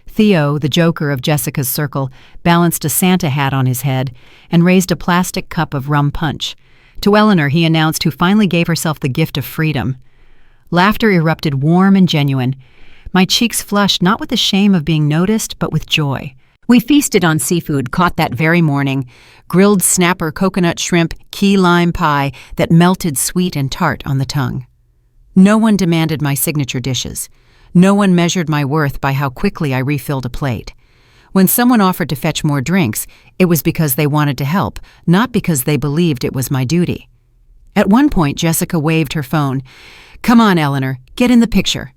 Theo, the joker of Jessica's circle, balanced a Santa hat on his head and raised a plastic cup of rum punch. To Eleanor, he announced, who finally gave herself the gift of freedom. Laughter erupted, warm and genuine. My cheeks flushed, not with the shame of being noticed, but with joy. We feasted on seafood caught that very morning, grilled snapper, coconut shrimp, key lime pie that melted sweet and tart on the tongue. No one demanded my signature dishes. No one measured my worth by how quickly I refilled a plate. When someone offered to fetch more drinks, it was because they wanted to help, not because they believed it was my duty. At one point, Jessica waved her phone. "Come on, Eleanor, get in the picture."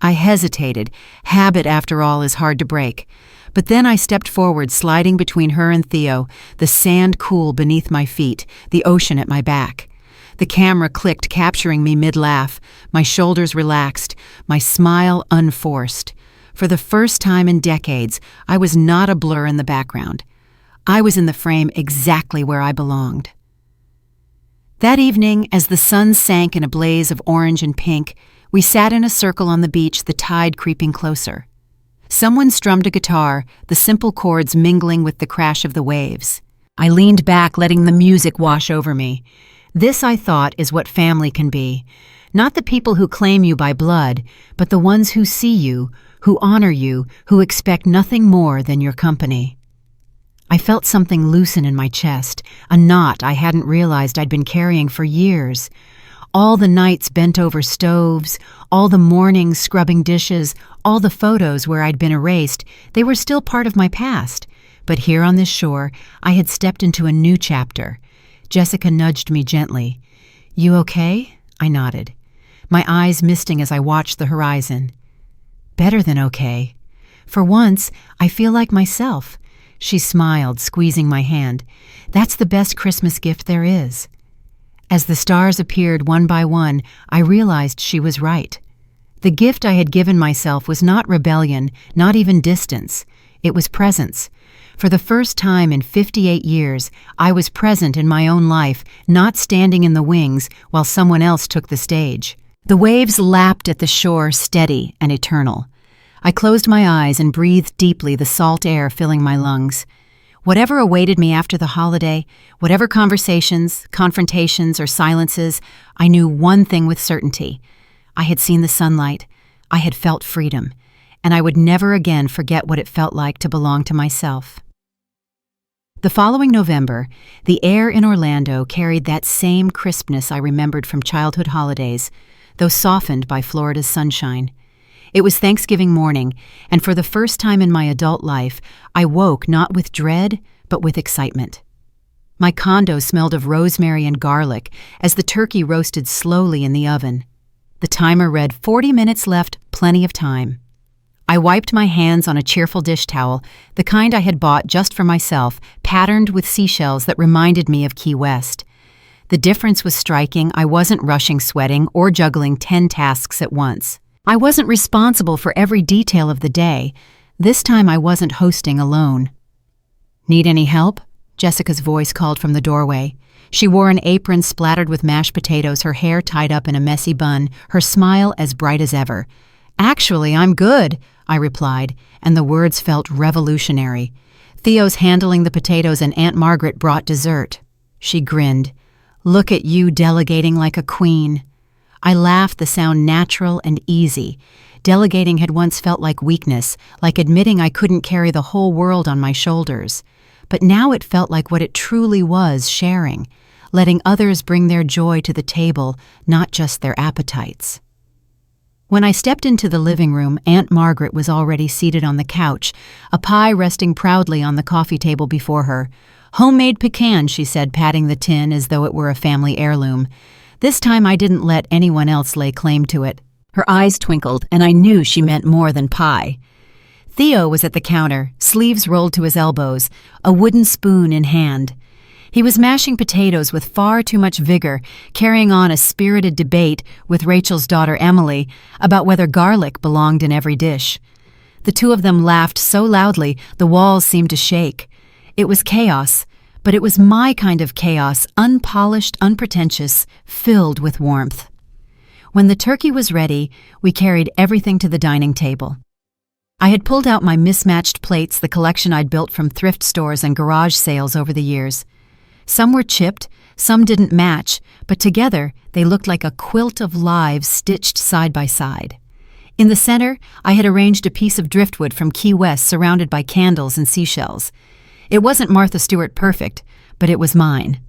I hesitated. Habit, after all, is hard to break. But then I stepped forward, sliding between her and Theo, the sand cool beneath my feet, the ocean at my back. The camera clicked, capturing me mid-laugh, my shoulders relaxed, my smile unforced. For the first time in decades, I was not a blur in the background. I was in the frame exactly where I belonged. That evening, as the sun sank in a blaze of orange and pink, we sat in a circle on the beach, the tide creeping closer. Someone strummed a guitar, the simple chords mingling with the crash of the waves. I leaned back, letting the music wash over me. This, I thought, is what family can be. Not the people who claim you by blood, but the ones who see you, who honor you, who expect nothing more than your company. I felt something loosen in my chest, a knot I hadn't realized I'd been carrying for years. All the nights bent over stoves, all the mornings scrubbing dishes, all the photos where I'd been erased, they were still part of my past. But here on this shore, I had stepped into a new chapter. Jessica nudged me gently. "You okay?" I nodded, my eyes misting as I watched the horizon. "Better than okay. For once, I feel like myself." She smiled, squeezing my hand. "That's the best Christmas gift there is." As the stars appeared one by one, I realized she was right. The gift I had given myself was not rebellion, not even distance. It was presence. For the first time in 58 years, I was present in my own life, not standing in the wings while someone else took the stage. The waves lapped at the shore, steady and eternal. I closed my eyes and breathed deeply, the salt air filling my lungs. Whatever awaited me after the holiday, whatever conversations, confrontations, or silences, I knew one thing with certainty. I had seen the sunlight, I had felt freedom, and I would never again forget what it felt like to belong to myself. The following November, the air in Orlando carried that same crispness I remembered from childhood holidays, though softened by Florida's sunshine. It was Thanksgiving morning, and for the first time in my adult life, I woke not with dread, but with excitement. My condo smelled of rosemary and garlic as the turkey roasted slowly in the oven. The timer read 40 minutes left, plenty of time. I wiped my hands on a cheerful dish towel, the kind I had bought just for myself, patterned with seashells that reminded me of Key West. The difference was striking. I wasn't rushing, sweating, or juggling 10 tasks at once. I wasn't responsible for every detail of the day. This time I wasn't hosting alone. "Need any help?" Jessica's voice called from the doorway. She wore an apron splattered with mashed potatoes, her hair tied up in a messy bun, her smile as bright as ever. "Actually, I'm good," I replied, and the words felt revolutionary. "Theo's handling the potatoes and Aunt Margaret brought dessert." She grinned. "Look at you delegating like a queen." I laughed, the sound natural and easy. Delegating had once felt like weakness, like admitting I couldn't carry the whole world on my shoulders. But now it felt like what it truly was, sharing, letting others bring their joy to the table, not just their appetites. When I stepped into the living room, Aunt Margaret was already seated on the couch, a pie resting proudly on the coffee table before her. "Homemade pecan," she said, patting the tin as though it were a family heirloom. This time I didn't let anyone else lay claim to it. Her eyes twinkled, and I knew she meant more than pie. Theo was at the counter, sleeves rolled to his elbows, a wooden spoon in hand. He was mashing potatoes with far too much vigor, carrying on a spirited debate with Rachel's daughter Emily about whether garlic belonged in every dish. The two of them laughed so loudly the walls seemed to shake. It was chaos, but it was my kind of chaos, unpolished, unpretentious, filled with warmth. When the turkey was ready, we carried everything to the dining table. I had pulled out my mismatched plates, the collection I'd built from thrift stores and garage sales over the years. Some were chipped, some didn't match, but together they looked like a quilt of lives stitched side by side. In the center, I had arranged a piece of driftwood from Key West surrounded by candles and seashells. It wasn't Martha Stewart perfect, but it was mine.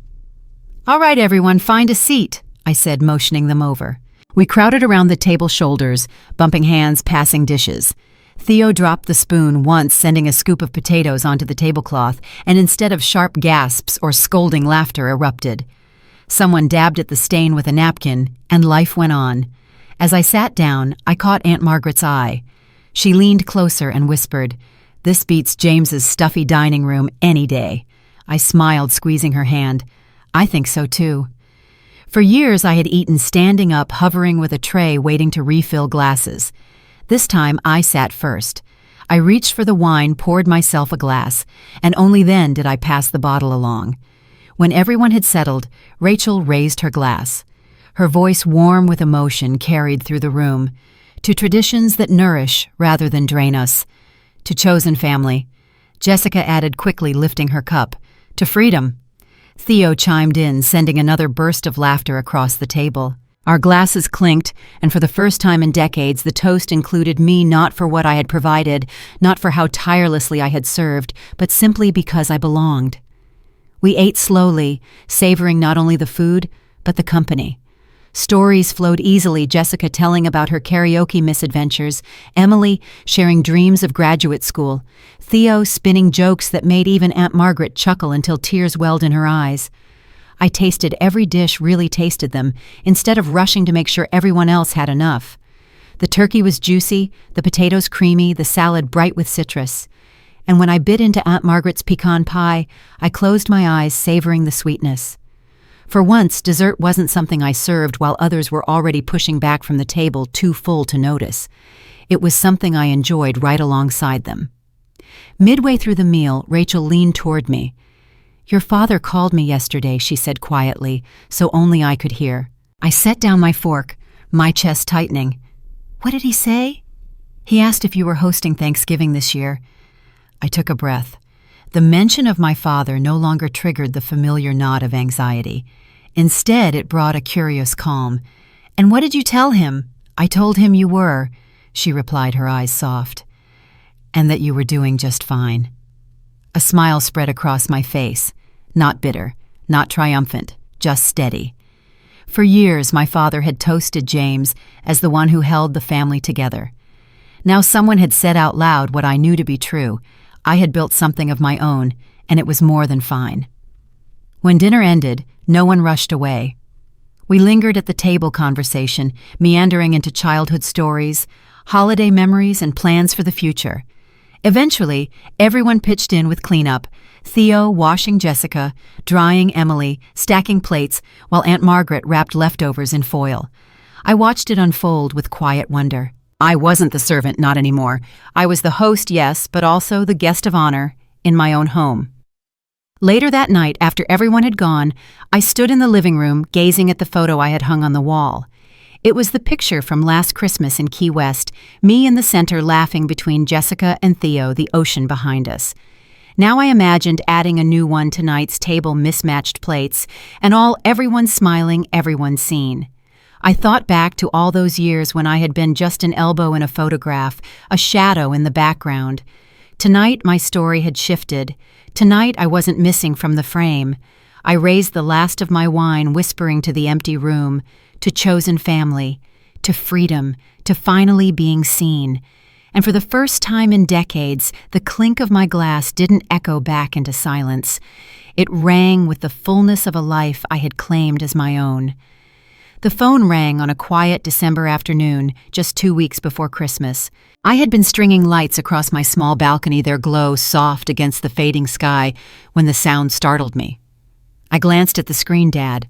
"All right, everyone, find a seat," I said, motioning them over. We crowded around the table shoulders, bumping hands, passing dishes. Theo dropped the spoon once, sending a scoop of potatoes onto the tablecloth, and instead of sharp gasps or scolding laughter erupted. Someone dabbed at the stain with a napkin, and life went on. As I sat down, I caught Aunt Margaret's eye. She leaned closer and whispered, "This beats James's stuffy dining room any day." I smiled, squeezing her hand. "I think so too." For years I had eaten standing up, hovering with a tray, waiting to refill glasses. This time I sat first. I reached for the wine, poured myself a glass, and only then did I pass the bottle along. When everyone had settled, Rachel raised her glass. Her voice, warm with emotion, carried through the room. "To traditions that nourish rather than drain us. To chosen family." Jessica added quickly, lifting her cup. "To freedom." Theo chimed in, sending another burst of laughter across the table. Our glasses clinked, and for the first time in decades, the toast included me, not for what I had provided, not for how tirelessly I had served, but simply because I belonged. We ate slowly, savoring not only the food, but the company. Stories flowed easily, Jessica telling about her karaoke misadventures, Emily sharing dreams of graduate school, Theo spinning jokes that made even Aunt Margaret chuckle until tears welled in her eyes. I tasted every dish, really tasted them, instead of rushing to make sure everyone else had enough. The turkey was juicy, the potatoes creamy, the salad bright with citrus. And when I bit into Aunt Margaret's pecan pie, I closed my eyes, savoring the sweetness. For once, dessert wasn't something I served while others were already pushing back from the table, too full to notice. It was something I enjoyed right alongside them. Midway through the meal, Rachel leaned toward me. "Your father called me yesterday," she said quietly, so only I could hear. I set down my fork, my chest tightening. "What did he say?" "He asked if you were hosting Thanksgiving this year." I took a breath. The mention of my father no longer triggered the familiar knot of anxiety. Instead, it brought a curious calm. "And what did you tell him?" "I told him you were," she replied, her eyes soft. "And that you were doing just fine." A smile spread across my face. Not bitter, not triumphant, just steady. For years, my father had toasted James as the one who held the family together. Now someone had said out loud what I knew to be true. I had built something of my own, and it was more than fine. When dinner ended, no one rushed away. We lingered at the table conversation, meandering into childhood stories, holiday memories, and plans for the future. Eventually, everyone pitched in with cleanup, Theo washing Jessica, drying Emily, stacking plates, while Aunt Margaret wrapped leftovers in foil. I watched it unfold with quiet wonder. I wasn't the servant, not anymore. I was the host, yes, but also the guest of honor in my own home. Later that night, after everyone had gone, I stood in the living room, gazing at the photo I had hung on the wall. It was the picture from last Christmas in Key West, me in the center laughing between Jessica and Theo, the ocean behind us. Now I imagined adding a new one to tonight's table, mismatched plates, and everyone smiling, everyone seen. I thought back to all those years when I had been just an elbow in a photograph, a shadow in the background. Tonight, my story had shifted. Tonight, I wasn't missing from the frame. I raised the last of my wine, whispering to the empty room, to chosen family, to freedom, to finally being seen. And for the first time in decades, the clink of my glass didn't echo back into silence. It rang with the fullness of a life I had claimed as my own. The phone rang on a quiet December afternoon, just 2 weeks before Christmas. I had been stringing lights across my small balcony, their glow soft against the fading sky, when the sound startled me. I glanced at the screen, Dad.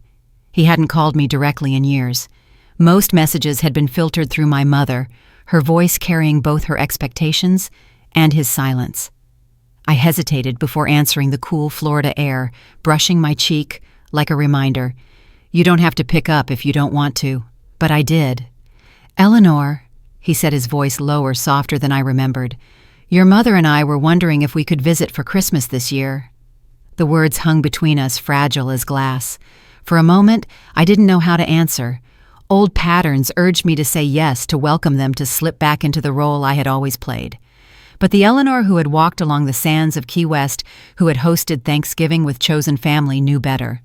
He hadn't called me directly in years. Most messages had been filtered through my mother, her voice carrying both her expectations and his silence. I hesitated before answering the cool Florida air, brushing my cheek like a reminder. You don't have to pick up if you don't want to. But I did. Eleanor, he said, his voice lower, softer than I remembered. Your mother and I were wondering if we could visit for Christmas this year. The words hung between us, fragile as glass. For a moment, I didn't know how to answer. Old patterns urged me to say yes, to welcome them, to slip back into the role I had always played. But the Eleanor who had walked along the sands of Key West, who had hosted Thanksgiving with chosen family, knew better.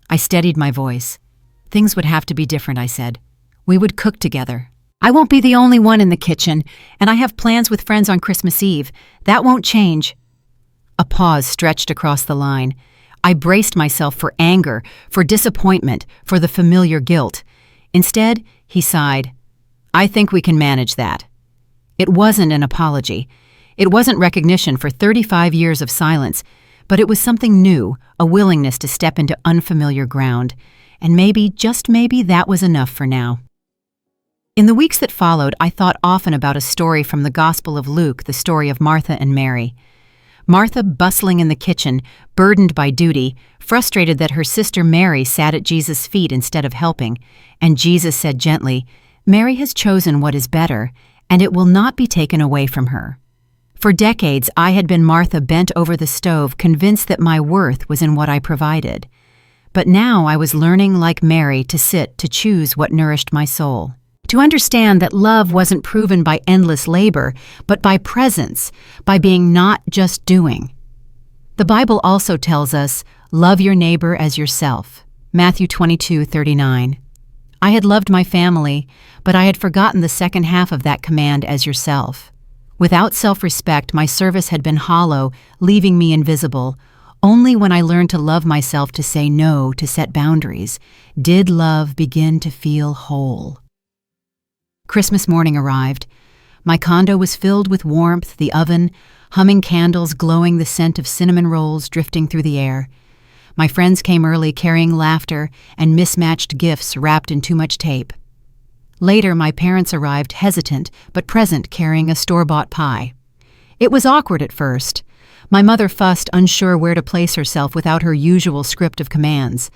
I steadied my voice. Things would have to be different, I said. We would cook together. I won't be the only one in the kitchen, and I have plans with friends on Christmas Eve. That won't change. A pause stretched across the line. I braced myself for anger, for disappointment, for the familiar guilt. Instead, he sighed. I think we can manage that. It wasn't an apology. It wasn't recognition for 35 years of silence, but it was something new, a willingness to step into unfamiliar ground. And maybe, just maybe, that was enough for now. In the weeks that followed, I thought often about a story from the Gospel of Luke, the story of Martha and Mary. Martha, bustling in the kitchen, burdened by duty, frustrated that her sister Mary sat at Jesus' feet instead of helping, and Jesus said gently, Mary has chosen what is better, and it will not be taken away from her. For decades, I had been Martha bent over the stove, convinced that my worth was in what I provided. But now I was learning, like Mary, to sit, to choose what nourished my soul. To understand that love wasn't proven by endless labor, but by presence, by being not just doing. The Bible also tells us, love your neighbor as yourself. Matthew 22:39. I had loved my family, but I had forgotten the second half of that command, as yourself. Without self-respect, my service had been hollow, leaving me invisible. Only when I learned to love myself, to say no, to set boundaries, did love begin to feel whole. Christmas morning arrived. My condo was filled with warmth, the oven, humming candles, glowing, the scent of cinnamon rolls drifting through the air. My friends came early, carrying laughter and mismatched gifts wrapped in too much tape. Later, my parents arrived, hesitant but present, carrying a store-bought pie. It was awkward at first. My mother fussed, unsure where to place herself without her usual script of commands.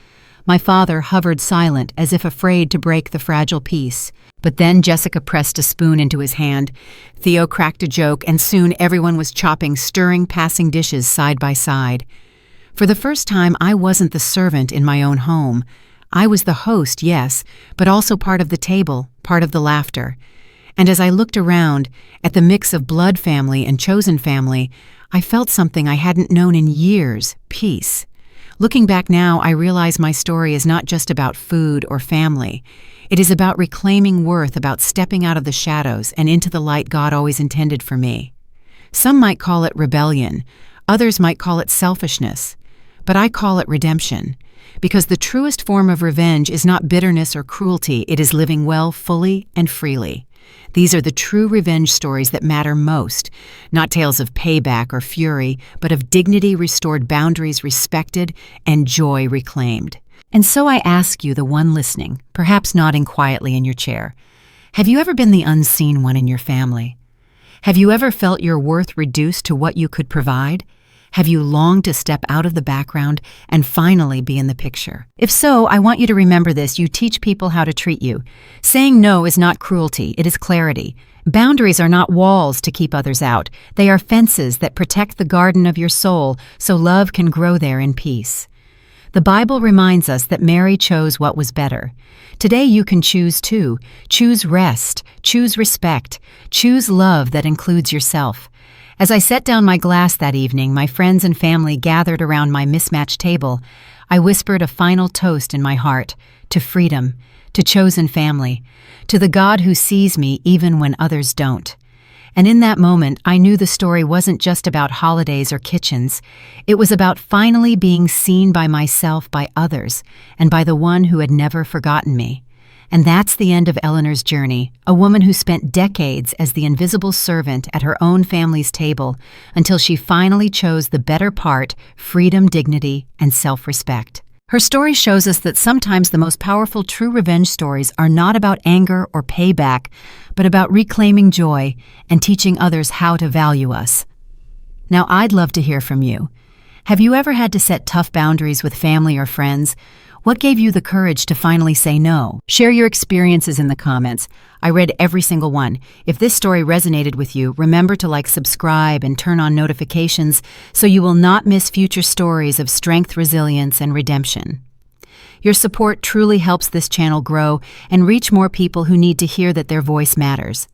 My father hovered silent, as if afraid to break the fragile peace. But then Jessica pressed a spoon into his hand. Theo cracked a joke, and soon everyone was chopping, stirring, passing dishes side by side. For the first time, I wasn't the servant in my own home. I was the host, yes, but also part of the table, part of the laughter. And as I looked around, at the mix of blood family and chosen family, I felt something I hadn't known in years: peace. Looking back now, I realize my story is not just about food or family. It is about reclaiming worth, about stepping out of the shadows and into the light God always intended for me. Some might call it rebellion. Others might call it selfishness. But I call it redemption. Because the truest form of revenge is not bitterness or cruelty, it is living well, fully, and freely. These are the true revenge stories that matter most, not tales of payback or fury, but of dignity restored, boundaries respected, and joy reclaimed. And so I ask you, the one listening, perhaps nodding quietly in your chair, have you ever been the unseen one in your family? Have you ever felt your worth reduced to what you could provide? Have you longed to step out of the background and finally be in the picture? If so, I want you to remember this: you teach people how to treat you. Saying no is not cruelty, it is clarity. Boundaries are not walls to keep others out. They are fences that protect the garden of your soul so love can grow there in peace. The Bible reminds us that Mary chose what was better. Today you can choose too. Choose rest, choose respect, choose love that includes yourself. As I set down my glass that evening, my friends and family gathered around my mismatched table. I whispered a final toast in my heart, to freedom, to chosen family, to the God who sees me even when others don't. And in that moment, I knew the story wasn't just about holidays or kitchens. It was about finally being seen by myself, by others, and by the one who had never forgotten me. And that's the end of Eleanor's journey, a woman who spent decades as the invisible servant at her own family's table until she finally chose the better part: freedom, dignity, and self-respect. Her story shows us that sometimes the most powerful true revenge stories are not about anger or payback, but about reclaiming joy and teaching others how to value us. Now, I'd love to hear from you. Have you ever had to set tough boundaries with family or friends? What gave you the courage to finally say no? Share your experiences in the comments. I read every single one. If this story resonated with you, remember to subscribe, and turn on notifications so you will not miss future stories of strength, resilience, and redemption. Your support truly helps this channel grow and reach more people who need to hear that their voice matters.